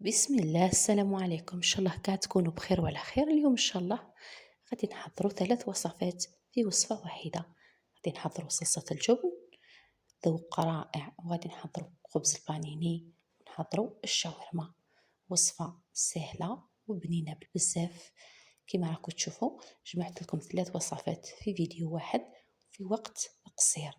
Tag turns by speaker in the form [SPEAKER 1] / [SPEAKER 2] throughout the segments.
[SPEAKER 1] بسم الله، السلام عليكم. ان شاء الله كاع تكونوا بخير وعلى خير. اليوم ان شاء الله غادي نحضروا 3 وصفات في وصفه واحده. غادي نحضروا صلصه الجبن، ذوق رائع، وغادي نحضروا خبز البانيني، ونحضروا الشاورما. وصفه سهله وبنينه بزاف. كما راكم تشوفوا جمعت لكم 3 وصفات في فيديو واحد في وقت قصير،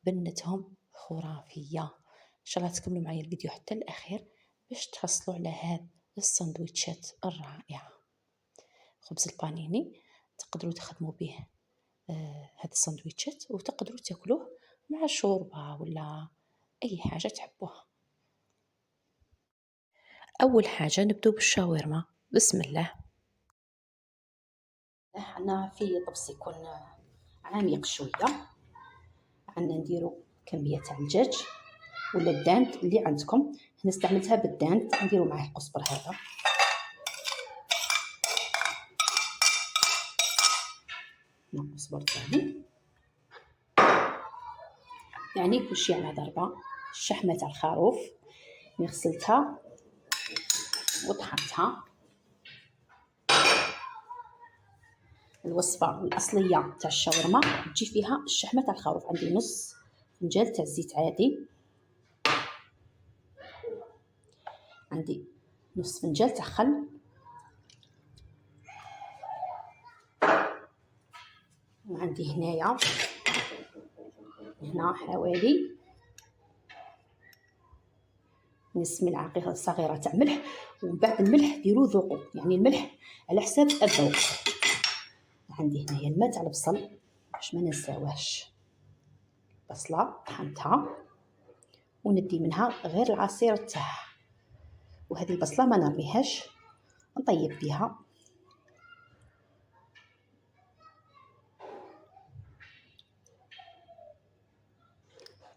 [SPEAKER 1] بنتهم خرافيه. ان شاء الله تكملوا معايا الفيديو حتى الاخير باش تحصلوا على هاد السندويتشات الرائعه. خبز البانيني تقدروا تخدموا به هاد السندويتشات، وتقدروا تاكلوه مع شوربه ولا اي حاجه تحبوها. اول حاجه نبدو بالشاورما. بسم الله. انا في طبس يكون عميق شويه، عندنا نديرو كميه تاع الدجاج ولا الداند اللي عندكم. هنا استعملتها بالداند، نديرو معاه القزبر هذا، القزبر تاعي، يعني كلشي على ضربه. الشحمه تاع الخروف غسلتها وطحنتها. الوصفه الاصليه تاع الشاورما تجي فيها الشحمه تاع الخروف. عندي نص فنجان تاع الزيت عادي، عندي نص فنجان تاع خل، وعندي هنا حوالي نص ملعقه صغيره تاع ملح. ومن بعد الملح ديروا ذوقوا، يعني الملح على حساب الذوق. عندي هنايا الماء تاع البصل باش ما ننساوهش. بصله طحنتها وندي منها غير العصير تاعها، وهذه البصله ما نرميهاش، نطيب بها.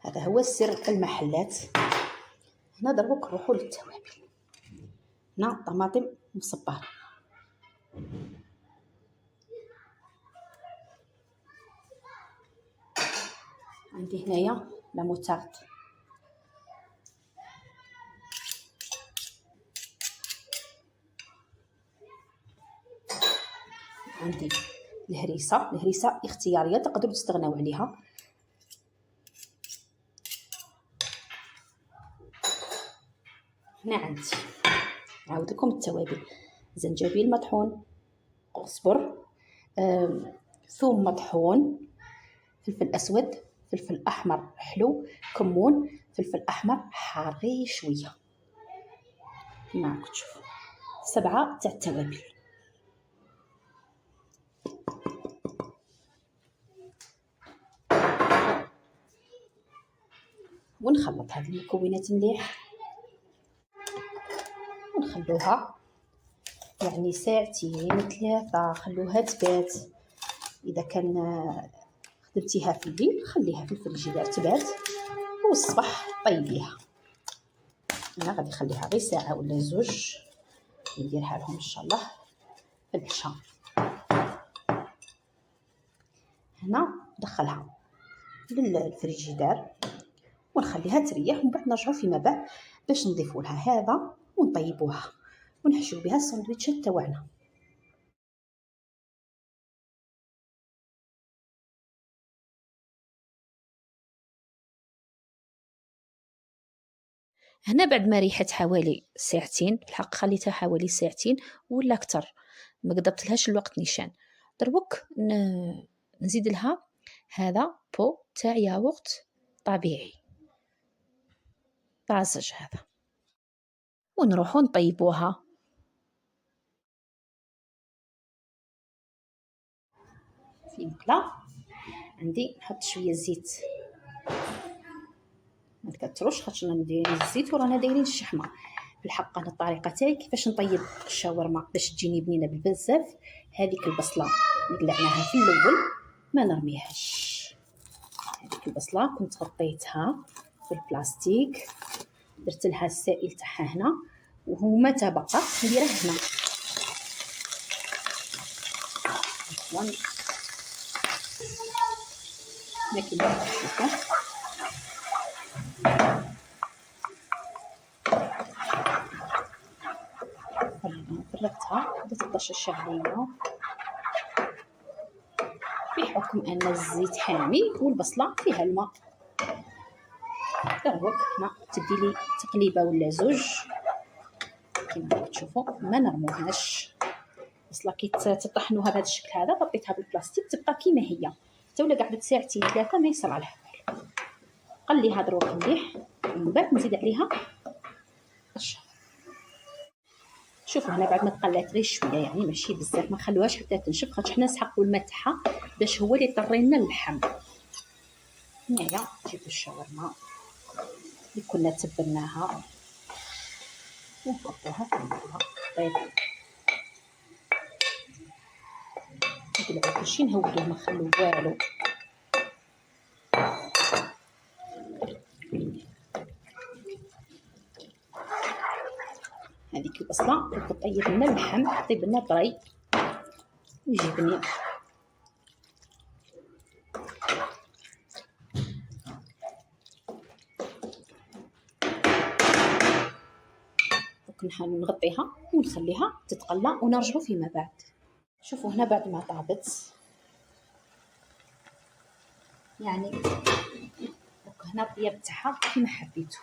[SPEAKER 1] هذا هو السر المحلات. هنا دروك نروحوا للتوابل. هنا طماطم مصبره، عندي هنايا لا موتارد، عندي الهريسه اختياريه تقدروا تستغناو عليها. هنا عندي نعاود لكم التوابل: زنجبيل مطحون، قزبر، ثوم مطحون، فلفل اسود، فلفل احمر حلو، كمون، فلفل احمر حار غير شويه. كما راكم تشوفوا 7 تاع التوابل. ونخلط هذه المكونات مليح ونخلوها يعني ساعتين 3، خلوها تبات. اذا كان خدمتيها في الليل خليها في الفريجيدار تبات، والصباح طيبيها. انا غادي نخليها غير ساعه ولا 2، نديرها لهم ان شاء الله في العشاء. هنا ندخلها للفريجيدار ونخليها تريح، ومن بعد نرجعوا فيما بعد باش نضيفوا لها هذا ونطيبوها ونحشو بها الساندويتشات تاعنا. هنا بعد ما ريحت حوالي ساعتين، الحق خليتها حوالي ساعتين ولا اكثر، ما قدرت لهاش الوقت نيشان. دروك نزيد لها هذا بو تاع ياغورت طبيعي طازج هذا، ونروحو نطيبوها. في مقله عندي نحط شويه زيت، ما تكثروش خاطر ندير الزيت ورانا دايرين الشحمه. في الحق انا الطريقه تاعي كيفاش نطيب الشاورما باش تجيني بنينه بزاف. هذيك البصله اللي قلعناها في الاول ما نرميهاش. هذيك البصله كنت غطيتها في البلاستيك، درت لها السائل تاعها هنا، وهما تبقى نديره هنا. لكن دلقتها بدات الطشاشه عليا بحكم ان الزيت حامي والبصله فيها الماء. دروك هنا تدي لي تقليبه ولا زوج كما تشوفوا، ما نرموهاش. البصله كي تطحنوها بهذا الشكل هذا غطيتها بالبلاستيك تبقى كيما هي حتى ولا قعدت ساعتين ثلاثه ما يصرى لها والو. قليها دروك مليح ومن بعد نزيد عليها الشهر. شوفوا هنا بعد ما تقلات غير شويه، يعني ماشي بزاف، ما نخلوهاش حتى تنشف خاطر حنا نسحقوا الماء تاعها باش هو اللي يطري لنا اللحم. هنايا جبت الشاورما اللي كنا تبلناها ونحطوها في الماء طيب. نقلبو كلشي نهودوه ما نخلو والو. هذيك البصله كطيب لنا اللحم، طيب لنا طري ويجي بنين. نغطيها ونخليها تتقلى ونرجعوا فيما بعد. شوفوا هنا بعد ما طابت يعني هنا الطياب تاعها كيما حبيتو.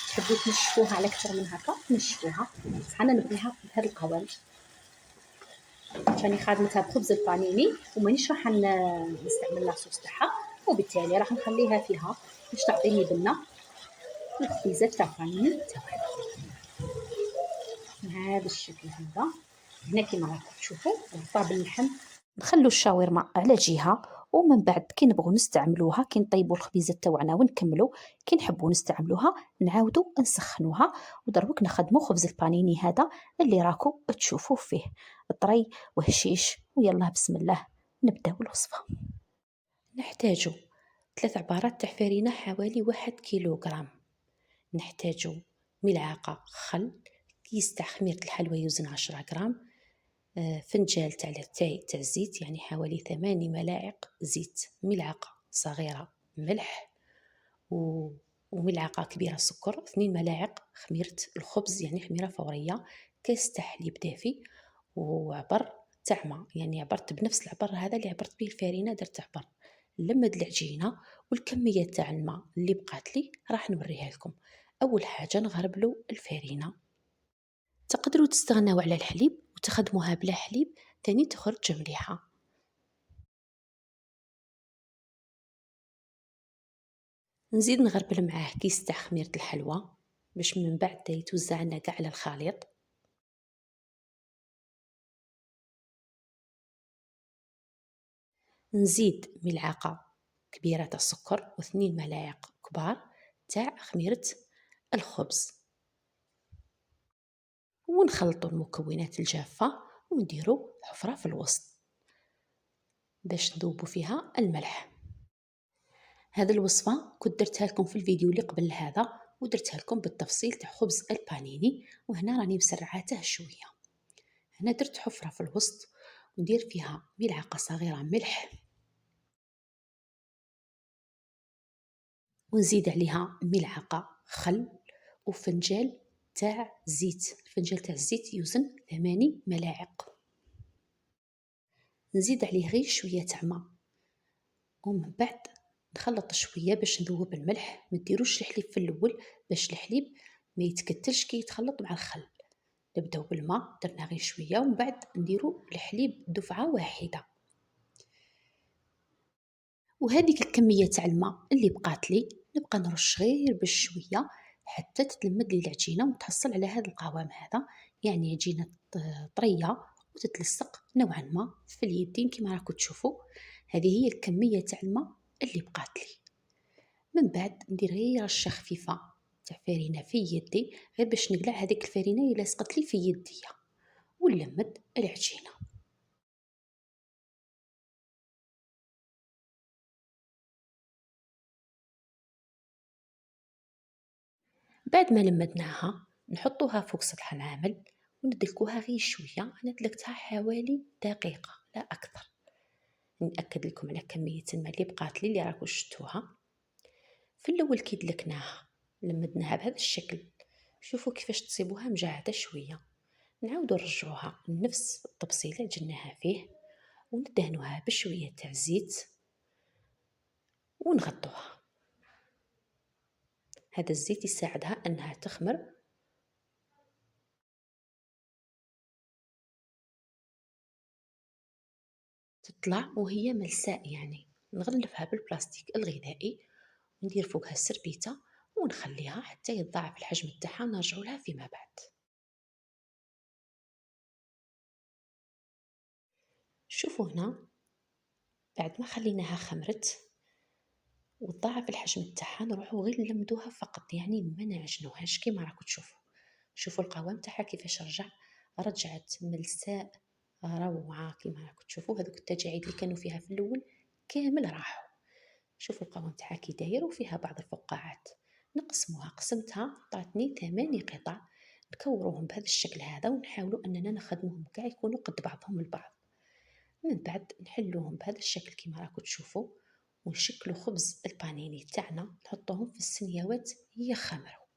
[SPEAKER 1] تحبوا تنشفوها على اكثر من هكا نشفوها، بصح انا نبغيها بهذا القوام. راني خادمتها بخبز البانيني ومانيش راح نستعمل لاصوص تاعها، وبالتالي راح نخليها فيها باش تعطيني بنه الخبيزات تاع البانيني تاعها بهذا الشكل هذا. هنا كيما راكم تشوفوا طاب اللحم. نخلو الشاورما على جهه ومن بعد كي نبغوا نستعملوها كي نطيبوا الخبيزات تاعنا ونكملوا كي نحبوا نستعملوها نعاودوا نسخنوها. ودروك نخدموا خبز البانيني هذا اللي راكم تشوفوا فيه طري وهشيش. ويلا بسم الله نبداو الوصفه. نحتاجوا 3 عبارات تاع فرينه حوالي 1 كيلوغرام. نحتاجوا ملعقه خل، كيس تاع خميره الحلوى يوزن 10 غرام، فنجال تاع لاتاي تاع الزيت يعني حوالي 8 ملاعق زيت، ملعقة صغيرة ملح وملعقة كبيرة سكر، 2 ملاعق خميرة الخبز يعني خميرة فورية، كاس تاع حليب دافي وعبر تاع ماء. يعني عبرت بنفس العبر هذا اللي عبرت به الفارينة، درت عبر لمد العجينة. والكمية تاع الماء اللي بقات لي راح نوريها لكم. أول حاجة نغربلو الفارينة. تقدروا تستغناو على الحليب وتخدموها بلا حليب تاني تخرج مليحة. نزيد نغربل معاه كيس تاع خميرة الحلوى باش من بعد يتوزع لنا كاع على الخليط. نزيد ملعقة كبيرة تاع السكر و2 ملاعق كبار تاع خميرة الخبز، ونخلطوا المكونات الجافة ونديروا حفرة في الوسط باش نذوبوا فيها الملح. هذه الوصفة كنت درتها لكم في الفيديو اللي قبل هذا ودرتها لكم بالتفصيل تاع خبز البانيني، وهنا راني مسرعاته شوية. هنا درت حفرة في الوسط وندير فيها ملعقة صغيرة ملح ونزيد عليها ملعقة خل وفنجال تاع زيت. الفنجال تاع الزيت يوزن 8 ملاعق. نزيد عليه غير شوية تاع ماء ومن بعد نخلط شويه باش نذوب الملح. ما ديروش الحليب في الاول باش الحليب ما يتكتلش كي يتخلط مع الخل. نبداو بالماء درنا غير شويه ومن بعد نديرو الحليب دفعه واحده. وهذيك الكميه تاع الماء اللي بقات لي نبقى نرش غير بشويه حتى تتلمد لي العجينه وتحصل على هذا القوام هذا، يعني عجينه طريه وتتلصق نوعا ما في اليدين كما راكم تشوفوا. هذه هي الكميه تاع الماء اللي بقات لي. من بعد ندير غير رشه خفيفه تاع فرينه في يدي غير باش نقلع هذيك الفرينه اللي لصقت لي في يديا ونلمد العجينه. بعد ما لمدناها نحطوها فوق سطح العامل وندلكوها غير شويه. انا دلكتها حوالي دقيقه لا اكثر. ناكد لكم على كميه الماء اللي بقات لي اللي راكم شفتوها في الاول كي دلكناها. لمدناها بهذا الشكل، شوفوا كيفاش تصيبوها مجعده شويه. نعاودو نرجعوها لنفس الطبسيل اللي عجناها فيه، وندهنوها بشوية تاع زيت ونغطوها. هذا الزيت يساعدها انها تخمر. تطلع وهي ملساء، يعني نغلفها بالبلاستيك الغذائي وندير فوقها السربيته ونخليها حتى يتضاعف الحجم تاعها، نرجعوا لها فيما بعد. شوفوا هنا، بعد ما خليناها خمرت وتضاعف الحجم تاعها، نروحوا غير نلمدوها فقط، يعني ما نعجنوهاش كيما راكم تشوفوا. شوفوا القوام تاعها كيفاش رجعت ملساء روعه كيما راكم تشوفوا. هذوك التجاعيد اللي كانوا فيها في الاول كامل راحوا. شوفوا القوام تاعها كي داير، وفيها بعض الفقاعات. نقسموها، قسمتها عطاتني 8 قطع، نكوروهم بهذا الشكل هذا، ونحاولوا اننا نخدموهم كاع يكونوا قد بعضهم البعض. من بعد نحلوهم بهذا الشكل كيما راكم تشوفوا، ونشكلوا خبز البانيني تاعنا، نحطوهم في السنيوات يخمروا.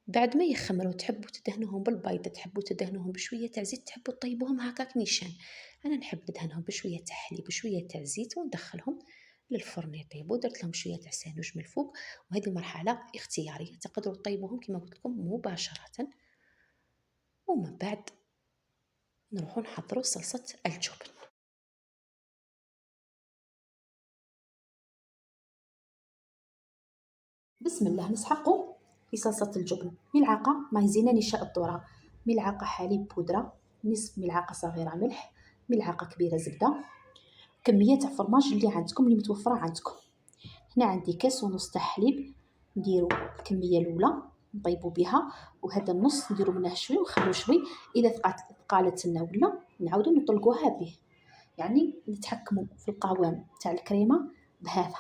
[SPEAKER 1] بعد ما يخمروا تحبوا تدهنوهم بالبيض، تحبوا تدهنوهم بشويه تاع زيت، تحبوا تطيبوهم هكاك نيشان. انا نحب ندهنهم بشويه تاع حليب وشويه تاع زيت وندخلهم للفرن يطيبوا. درت لهم شويه تاع سانوج من الفوق، وهذه مرحله اختياريه، تقدروا تطيبوهم كما قلت لكم مباشره. ومن بعد نروحوا نحضروا صلصه الجبن. بسم الله. نسحقوا في صلصة الجبن ملعقة مايزينا نشاء الذرة، ملعقة حليب بودرة، نصف ملعقة صغيرة ملح، ملعقة كبيرة زبدة، كمية تاع فرماج اللي عندكم اللي متوفرة عندكم. هنا عندي كاس ونص تاع حليب، نديرو الكمية الأولى نطيبو بها، وهذا النص نديرو منه شوي ونخلو شوي. إذا ثقالت لنا ولا نعاودو نطلقوها به، يعني نتحكموا في القوام تاع الكريمة بهذا.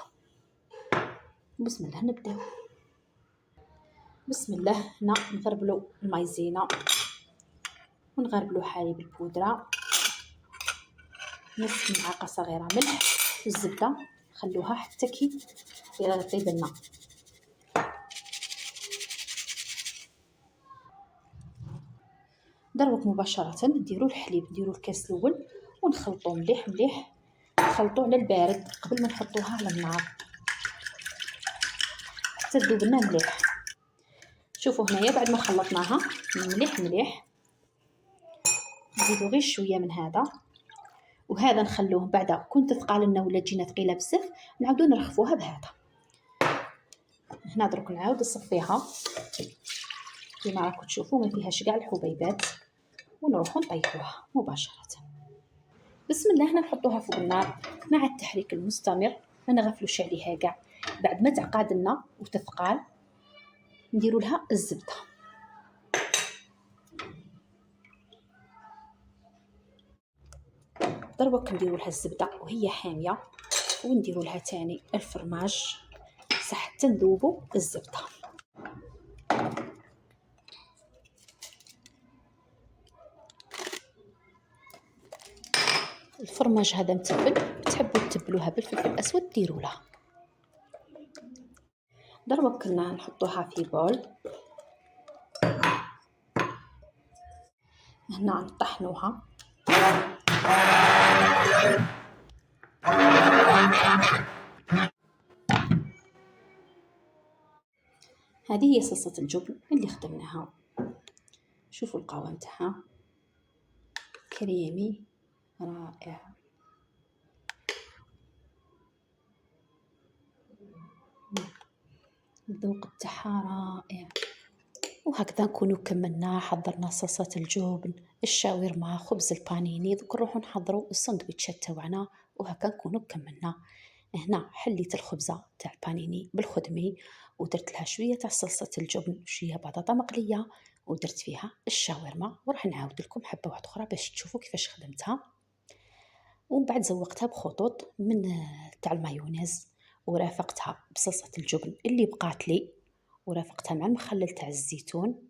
[SPEAKER 1] بسم الله نبداو. بسم الله. هنا نغربلو المايزينا ونغربلو حليب البودرة، نصف ملعقة صغيرة ملح، الزبدة خلوها حتى كي طيب لنا. دروك مباشرة نديرو الحليب، نديرو الكاس الاول ونخلطو مليح مليح، نخلطو على البارد قبل ما نحطوها على النار حتى تذوب لنا مليح. شوفوا هنايا بعد ما خلطناها مليح مليح، نزيدو غير شويه من هذا، وهذا نخلوه بعد كنت ثقال لنا ولا تجينا ثقيله بزاف نعاودو نرخفوها بهذا. هنا درك نعاود نصفيها كيما راكم تشوفوا، ما فيهاش كاع الحبيبات، ونروحو نطيبوها مباشره. بسم الله. هنا نحطوها فوق النار مع التحريك المستمر، ما نغفلوش عليها كاع. بعد ما تعقاد لنا وتثقال نديرو لها الزبده، دروك نديرو لها الزبده وهي حاميه، ونديرو لها تاني الفرماج صح حتى نذوبوا الزبده. الفرماج هذا متبل، تحبوا تتبلوها بالفلفل الاسود ديروا له. دروك كنا نحطوها في بول، هنا نطحنوها. هذه هي صلصة الجبن اللي خدمناها. شوفوا القوام تاعها كريمي رائع. الذوق تاعها رائع. وهكذا نكونوا كملنا، حضرنا صلصة الجبن، الشاورما، خبز البانيني. دوك نروحوا نحضروا السندويتشات تاعنا، وهكا نكونوا كملنا. هنا حليت الخبزة تاع البانيني بالخدمي، ودرت لها شوية تاع صلصة الجبن، شوية بطاطا مقلية، ودرت فيها الشاورما. وراح نعاود لكم حبة واحدة أخرى باش تشوفوا كيفاش خدمتها. ومن بعد زوقتها بخطوط من تاع المايونيز، ورافقتها بصلصة الجبن اللي بقات لي، ورافقتها مع المخلل تاع الزيتون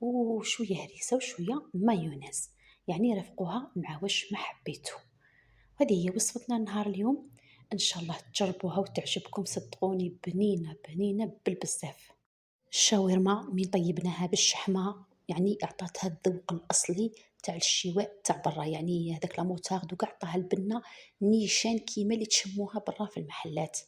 [SPEAKER 1] وشويه هريسه وشويه مايونيز، يعني رافقوها مع واش ما حبيتو. هذه هي وصفتنا نهار اليوم، ان شاء الله تجربوها وتعجبكم، صدقوني بنينه بنينه بالبزاف. الشاورما من طيبناها بالشحمه يعني عطاتها الذوق الأصلي تاع الشواء تاع برا، يعني هذاك لا موتارد وكاع عطاها البنة نيشان كيما اللي تشموها برا في المحلات.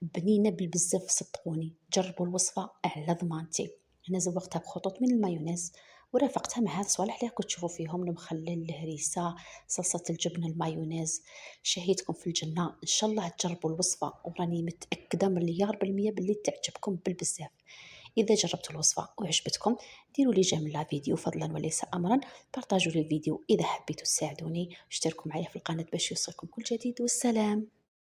[SPEAKER 1] بنينة بالبزاف صدقوني، جربوا الوصفة على ضمانتي. أنا زوقتها بخطوط من المايونيز ورافقتها مع هاد الصوالح اللي راكم تشوفوا فيهم: المخلل، الهريسة، صلصة الجبن، المايونيز. شهيتكم في الجنة، إن شاء الله تجربوا الوصفة وراني متأكدة مليار بالمية باللي تعجبكم بالبزاف. إذا جربتوا الوصفة وعجبتكم ديروا لي جيم لا فيديو فضلا وليس أمرا، بارطاجوا لي الفيديو إذا حبيتوا تساعدوني، اشتركوا معي في القناة باش يوصلكم كل جديد، والسلام.